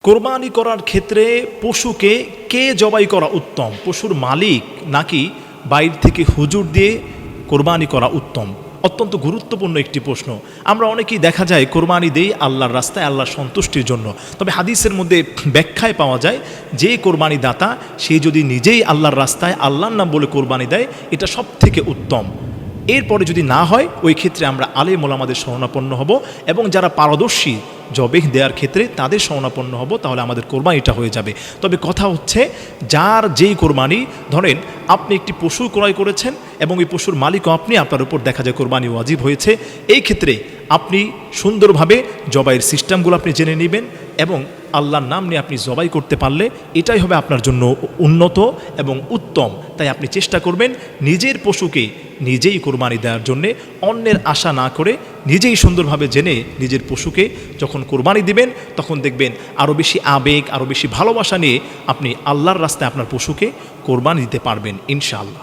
কোরবানি করার ক্ষেত্রে পশুকে কে জবাই করা উত্তম? পশুর মালিক নাকি বাইরে থেকে হুজুর দিয়ে কোরবানি করা উত্তম? অত্যন্ত গুরুত্বপূর্ণ একটি প্রশ্ন। আমরা অনেকেই দেখা যায় কোরবানি দেই আল্লাহর রাস্তায়, আল্লাহর সন্তুষ্টির জন্য। তবে হাদিসের মধ্যে ব্যাখ্যায় পাওয়া যায় যে কোরবানি দাতা সে যদি নিজেই আল্লাহর রাস্তায় আল্লাহর নাম বলে কোরবানি দেয়, এটা সব থেকে উত্তম। এরপরে যদি না হয়, ওই ক্ষেত্রে আমরা আলেম ওলামাদের শরণাপন্ন হব এবং যারা পারদর্শী জবেহ দেওয়ার ক্ষেত্রে তাদের শরণাপন্ন হব, তাহলে আমাদের কোরবানিটা হয়ে যাবে। তবে কথা হচ্ছে, যার যেই কোরবানি, ধরেন আপনি একটি পশু ক্রয় করেছেন এবং এই পশুর মালিকও আপনি, আপনার উপর দেখা যায় কোরবানি ওয়াজিব হয়েছে, এই ক্ষেত্রে আপনি সুন্দরভাবে জবাইয়ের সিস্টেমগুলো আপনি জেনে নেবেন এবং আল্লাহর নাম নিয়ে আপনি জবাই করতে পারলে এটাই হবে আপনার জন্য উন্নত এবং উত্তম। তাই আপনি চেষ্টা করবেন নিজের পশুকে নিজেই কোরবানি দেওয়ার জন্যে, অন্যের আশা না করে নিজেই সুন্দরভাবে জেনে নিজের পশুকে যখন কোরবানি দিবেন, তখন দেখবেন আরও বেশি আবেগ, আরও বেশি ভালোবাসা নিয়ে আপনি আল্লাহর রাস্তায় আপনার পশুকে কোরবানি দিতে পারবেন ইনশাআল্লাহ।